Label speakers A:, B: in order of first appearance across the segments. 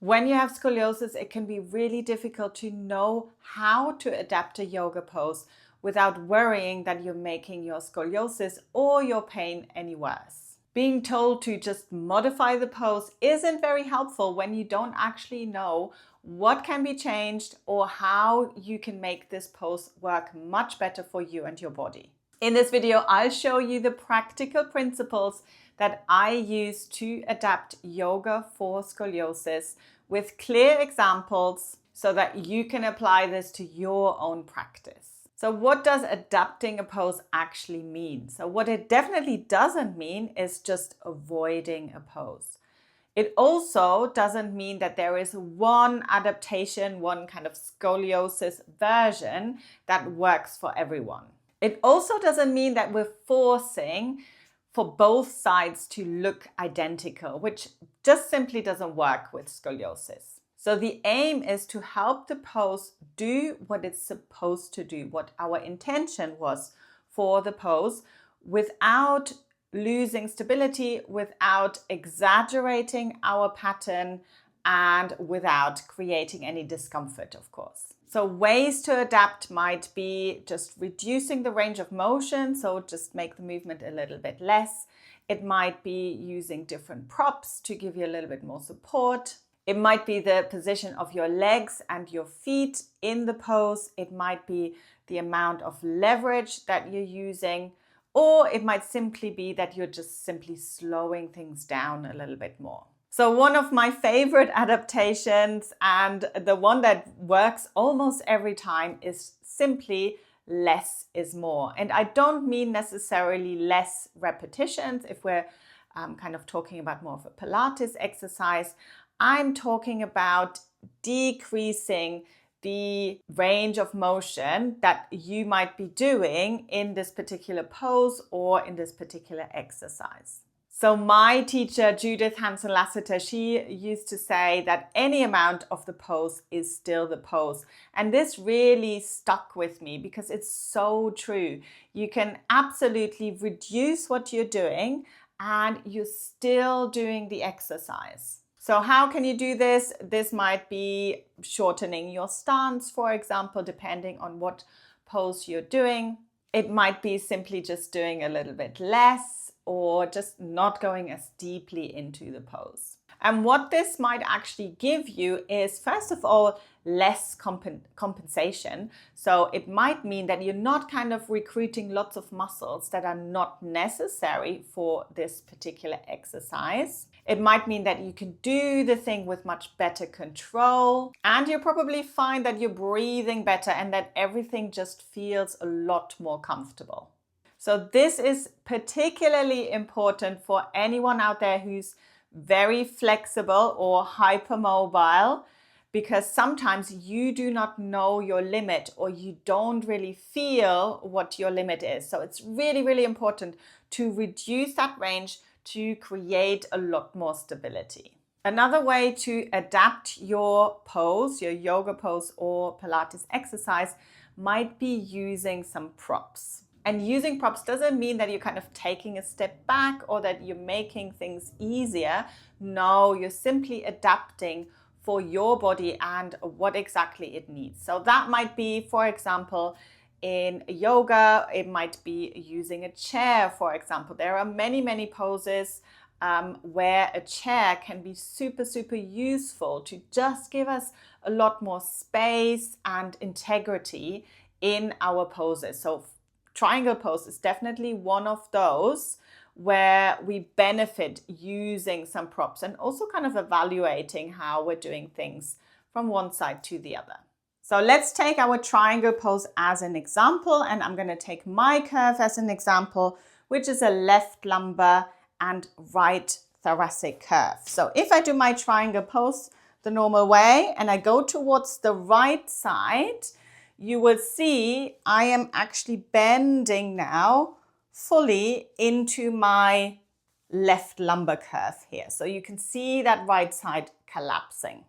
A: When you have scoliosis, it can be really difficult to know how to adapt a yoga pose without worrying that you're making your scoliosis or your pain any worse. Being told to just modify the pose isn't very helpful when you don't actually know what can be changed or how you can make this pose work much better for you and your body. In this video, I'll show you the practical principles that I use to adapt yoga for scoliosis with clear examples so that you can apply this to your own practice. So what does adapting a pose actually mean? So what it definitely doesn't mean is just avoiding a pose. It also doesn't mean that there is one adaptation, one kind of scoliosis version that works for everyone. It also doesn't mean that we're forcing for both sides to look identical, which just simply doesn't work with scoliosis. So the aim is to help the pose do what it's supposed to do, what our intention was for the pose, without losing stability, without exaggerating our pattern, and without creating any discomfort, of course. So ways to adapt might be just reducing the range of motion, so just make the movement a little bit less. It might be using different props to give you a little bit more support. It might be the position of your legs and your feet in the pose. It might be the amount of leverage that you're using, or it might simply be that you're just simply slowing things down a little bit more. So one of my favorite adaptations, and the one that works almost every time, is simply less is more. And I don't mean necessarily less repetitions. If we're kind of talking about more of a Pilates exercise, I'm talking about decreasing the range of motion that you might be doing in this particular pose or in this particular exercise. So my teacher, Judith Hanson-Lasseter, she used to say that any amount of the pose is still the pose. And this really stuck with me because it's so true. You can absolutely reduce what you're doing and you're still doing the exercise. So how can you do this? This might be shortening your stance, for example, depending on what pose you're doing. It might be simply just doing a little bit less, or just not going as deeply into the pose. And what this might actually give you is, first of all, less compensation. So it might mean that you're not kind of recruiting lots of muscles that are not necessary for this particular exercise. It might mean that you can do the thing with much better control, and you'll probably find that you're breathing better and that everything just feels a lot more comfortable. So this is particularly important for anyone out there who's very flexible or hypermobile, because sometimes you do not know your limit or you don't really feel what your limit is. So it's really, really important to reduce that range to create a lot more stability. Another way to adapt your pose, your yoga pose or Pilates exercise, might be using some props. And using props doesn't mean that you're kind of taking a step back or that you're making things easier. No, you're simply adapting for your body and what exactly it needs. So that might be, for example, in yoga, it might be using a chair, for example. There are many, many poses where a chair can be super, super useful to just give us a lot more space and integrity in our poses. So triangle pose is definitely one of those where we benefit using some props and also kind of evaluating how we're doing things from one side to the other. So let's take our triangle pose as an example, and I'm going to take my curve as an example, which is a left lumbar and right thoracic curve. So if I do my triangle pose the normal way and I go towards the right side, you will see I am actually bending now fully into my left lumbar curve here. So you can see that right side collapsing.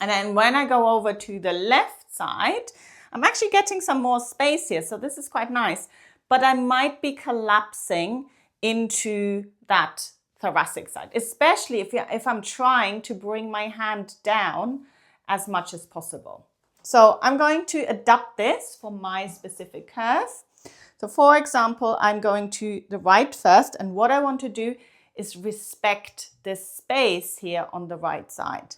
A: And then when I go over to the left side, I'm actually getting some more space here. So this is quite nice, but I might be collapsing into that thoracic side, especially if I'm trying to bring my hand down as much as possible. So I'm going to adapt this for my specific curve. So for example, I'm going to the right first, and what I want to do is respect this space here on the right side.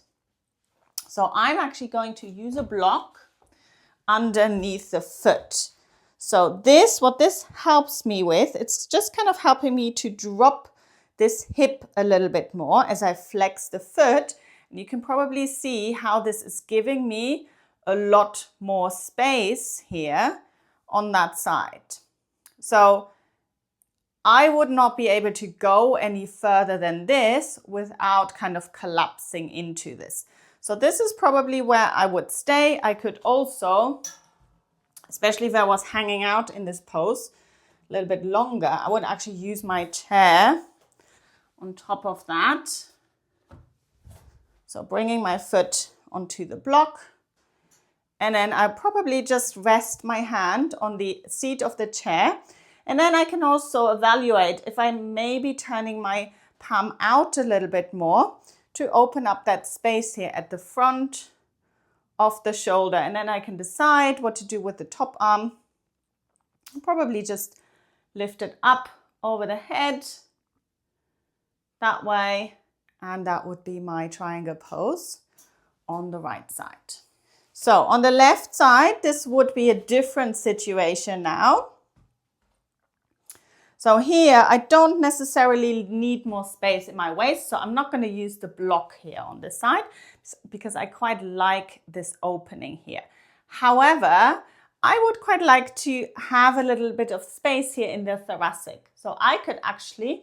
A: So I'm actually going to use a block underneath the foot. So what this helps me with, it's just kind of helping me to drop this hip a little bit more as I flex the foot. And you can probably see how this is giving me a lot more space here on that side. So I would not be able to go any further than this without kind of collapsing into this. So this is probably where I would stay. I could also, especially if I was hanging out in this pose a little bit longer, I would actually use my chair on top of that. So bringing my foot onto the block, and then I probably just rest my hand on the seat of the chair. And then I can also evaluate if I'm maybe turning my palm out a little bit more to open up that space here at the front of the shoulder. And then I can decide what to do with the top arm. I'll probably just lift it up over the head that way. And that would be my triangle pose on the right side. So on the left side, this would be a different situation now. So here, I don't necessarily need more space in my waist, so I'm not going to use the block here on this side because I quite like this opening here. However, I would quite like to have a little bit of space here in the thoracic. So I could actually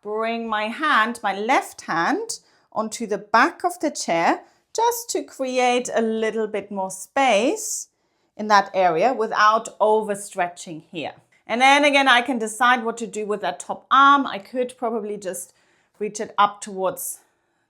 A: bring my hand, my left hand, onto the back of the chair just to create a little bit more space in that area without overstretching here. And then again, I can decide what to do with that top arm. I could probably just reach it up towards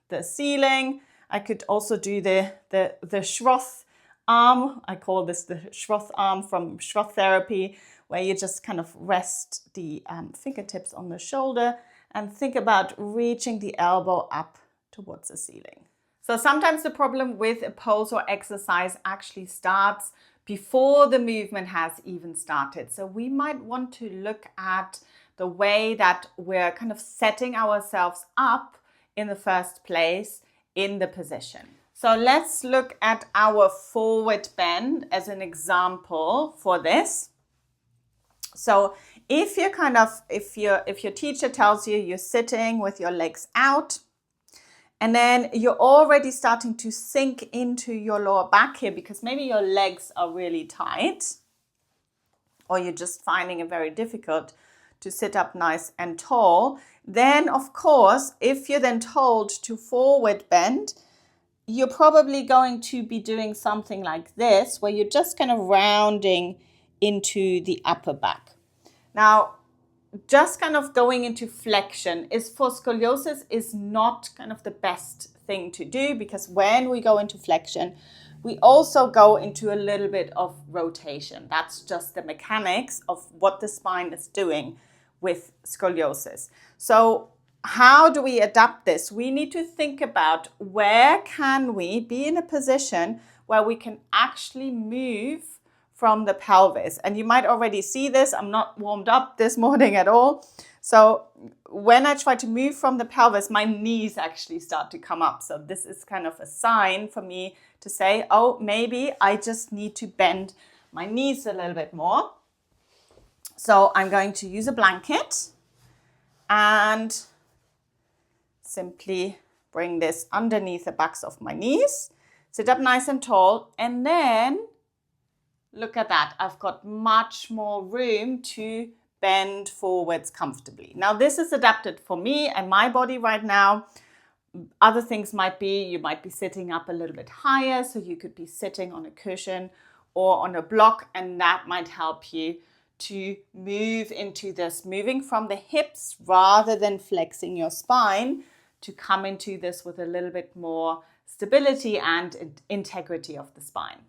A: the ceiling. I could also do the Schroth arm. I call this the Schroth arm from Schroth therapy, where you just kind of rest the fingertips on the shoulder and think about reaching the elbow up towards the ceiling. So sometimes the problem with a pose or exercise actually starts before the movement has even started. So we might want to look at the way that we're kind of setting ourselves up in the first place in the position. So let's look at our forward bend as an example for this. So if your teacher tells you you're sitting with your legs out, and then you're already starting to sink into your lower back here because maybe your legs are really tight, or you're just finding it very difficult to sit up nice and tall, then of course, if you're then told to forward bend, you're probably going to be doing something like this, where you're just kind of rounding into the upper back. Now, just kind of going into flexion is for scoliosis is not kind of the best thing to do, because when we go into flexion, we also go into a little bit of rotation. That's just the mechanics of what the spine is doing with scoliosis. So how do we adapt this? We need to think about where can we be in a position where we can actually move from the pelvis. And you might already see this. I'm not warmed up this morning at all. So when I try to move from the pelvis, my knees actually start to come up. So this is kind of a sign for me to say, oh, maybe I just need to bend my knees a little bit more. So I'm going to use a blanket and simply bring this underneath the backs of my knees, sit up nice and tall, and then look at that. I've got much more room to bend forwards comfortably. Now, this is adapted for me and my body right now. Other things might be, you might be sitting up a little bit higher, so you could be sitting on a cushion or on a block, and that might help you to move into this, moving from the hips rather than flexing your spine, to come into this with a little bit more stability and integrity of the spine.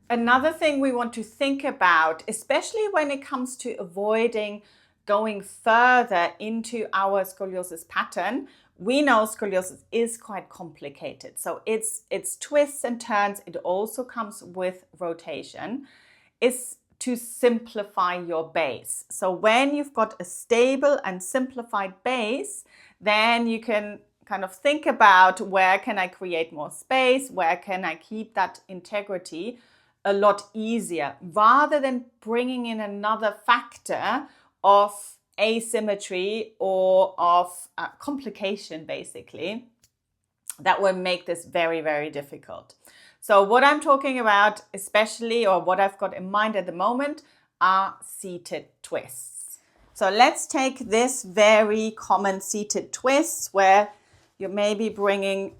A: Another thing we want to think about, especially when it comes to avoiding going further into our scoliosis pattern, we know scoliosis is quite complicated. So it's twists and turns. It also comes with rotation. Is to simplify your base. So when you've got a stable and simplified base, then you can kind of think about, where can I create more space? Where can I keep that integrity a lot easier, rather than bringing in another factor of asymmetry or of complication, basically, that will make this very, very difficult. So what I'm talking about, especially, or what I've got in mind at the moment, are seated twists. So let's take this very common seated twist, where you're maybe bringing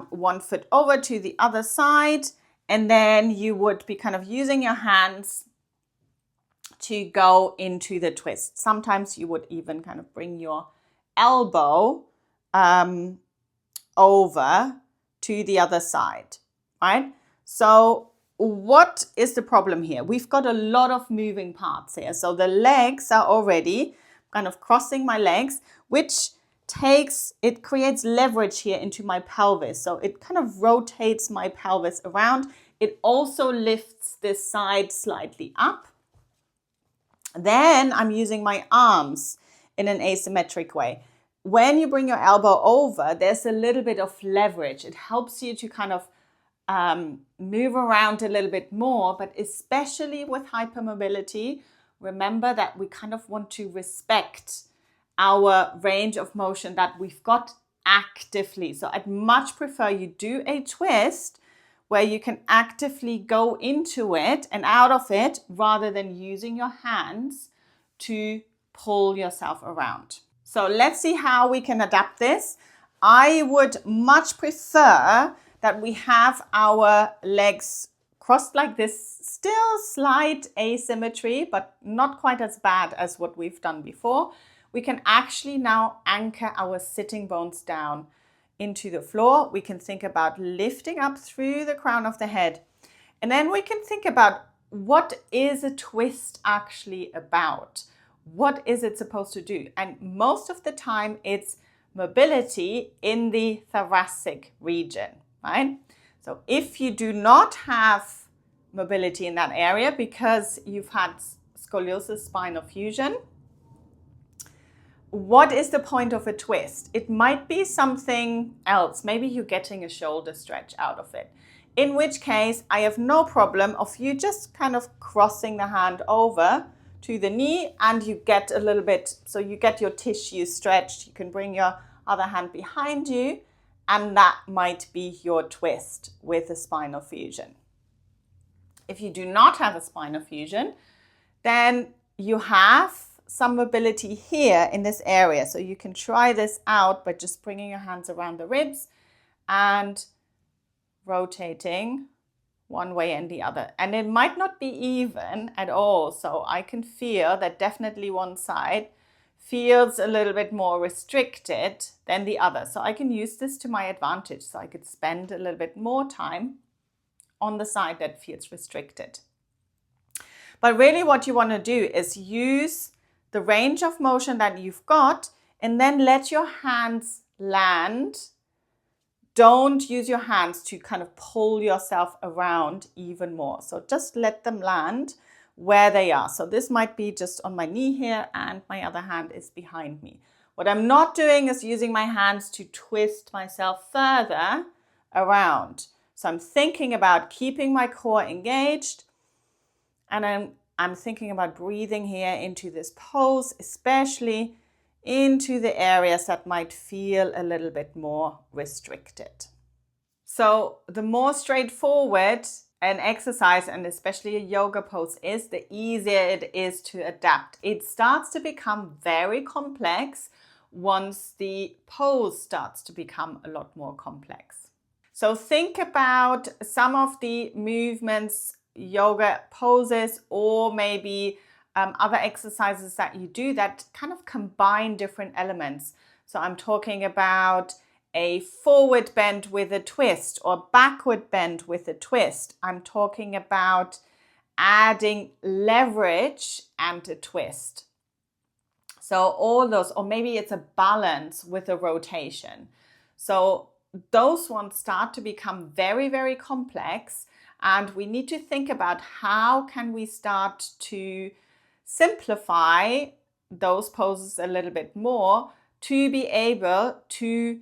A: one foot over to the other side, and then you would be kind of using your hands to go into the twist. Sometimes you would even kind of bring your elbow over to the other side, right? So what is the problem here? We've got a lot of moving parts here. So the legs are already kind of crossing my legs, which creates leverage here into my pelvis. So it kind of rotates my pelvis around. It also lifts this side slightly up. Then I'm using my arms in an asymmetric way. When you bring your elbow over, there's a little bit of leverage. It helps you to kind of move around a little bit more, but especially with hypermobility, remember that we kind of want to respect our range of motion that we've got actively. So I'd much prefer you do a twist where you can actively go into it and out of it, rather than using your hands to pull yourself around. So let's see how we can adapt this. I would much prefer that we have our legs crossed like this, still slight asymmetry, but not quite as bad as what we've done before. We can actually now anchor our sitting bones down into the floor. We can think about lifting up through the crown of the head. And then we can think about, what is a twist actually about? What is it supposed to do? And most of the time it's mobility in the thoracic region, right? So if you do not have mobility in that area because you've had scoliosis, spinal fusion, what is the point of a twist? It might be something else. Maybe you're getting a shoulder stretch out of it. In which case, I have no problem of you just kind of crossing the hand over to the knee, and you get a little bit, so you get your tissue stretched. You can bring your other hand behind you, and that might be your twist with a spinal fusion. If you do not have a spinal fusion, then you have some mobility here in this area. So you can try this out by just bringing your hands around the ribs and rotating one way and the other. And it might not be even at all. So I can feel that definitely one side feels a little bit more restricted than the other. So I can use this to my advantage. So I could spend a little bit more time on the side that feels restricted. But really what you want to do is use the range of motion that you've got, and then let your hands land. Don't use your hands to kind of pull yourself around even more. So just let them land where they are. So this might be just on my knee here, and my other hand is behind me. What I'm not doing is using my hands to twist myself further around. So I'm thinking about keeping my core engaged, and I'm thinking about breathing here into this pose, especially into the areas that might feel a little bit more restricted. So the more straightforward an exercise, and especially a yoga pose, is, the easier it is to adapt. It starts to become very complex once the pose starts to become a lot more complex. So think about some of the movements, yoga poses, or maybe other exercises that you do that kind of combine different elements. So I'm talking about a forward bend with a twist, or backward bend with a twist. I'm talking about adding leverage and a twist. So all those, or maybe it's a balance with a rotation. So those ones start to become very, very complex, and we need to think about how can we start to simplify those poses a little bit more to be able to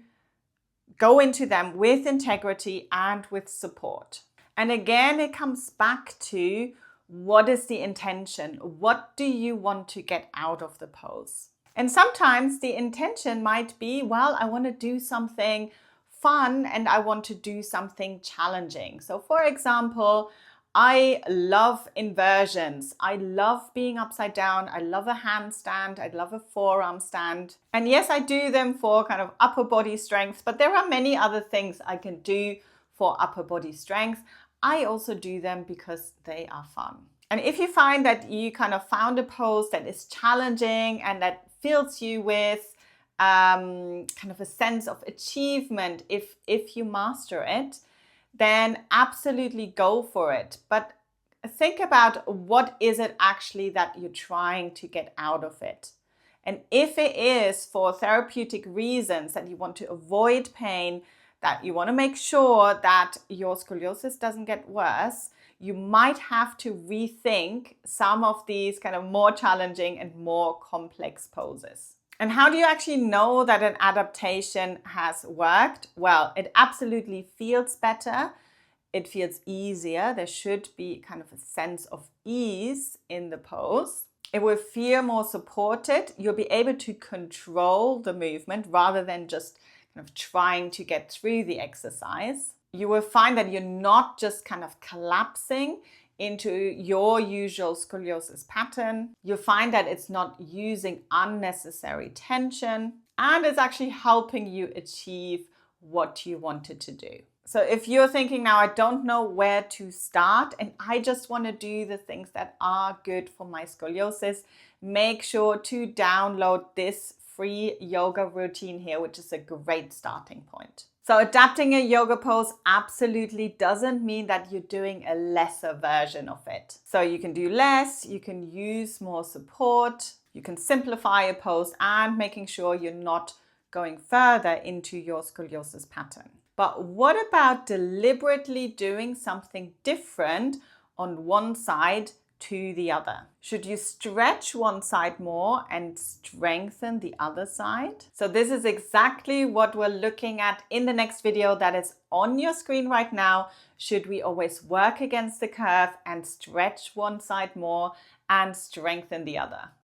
A: go into them with integrity and with support. And again, it comes back to what is the intention? What do you want to get out of the pose? And sometimes the intention might be, well, I want to do something fun and I want to do something challenging. So for example, I love inversions. I love being upside down. I love a handstand. I love a forearm stand. And yes, I do them for kind of upper body strength, but there are many other things I can do for upper body strength. I also do them because they are fun. And if you find that you kind of found a pose that is challenging and that fills you with kind of a sense of achievement if you master it, then absolutely go for it. But think about what is it actually that you're trying to get out of it. And if it is for therapeutic reasons, that you want to avoid pain, that you want to make sure that your scoliosis doesn't get worse, you might have to rethink some of these kind of more challenging and more complex poses. And how do you actually know that an adaptation has worked? Well, it absolutely feels better. It feels easier. There should be kind of a sense of ease in the pose. It will feel more supported. You'll be able to control the movement rather than just kind of trying to get through the exercise. You will find that you're not just kind of collapsing into your usual scoliosis pattern. You'll find that it's not using unnecessary tension, and it's actually helping you achieve what you wanted to do. So if you're thinking now, I don't know where to start and I just want to do the things that are good for my scoliosis, make sure to download this free yoga routine here, which is a great starting point. So adapting a yoga pose absolutely doesn't mean that you're doing a lesser version of it. So you can do less, you can use more support, you can simplify a pose and making sure you're not going further into your scoliosis pattern. But what about deliberately doing something different on one side to the other? Should you stretch one side more and strengthen the other side? So this is exactly what we're looking at in the next video that is on your screen right now. Should we always work against the curve and stretch one side more and strengthen the other?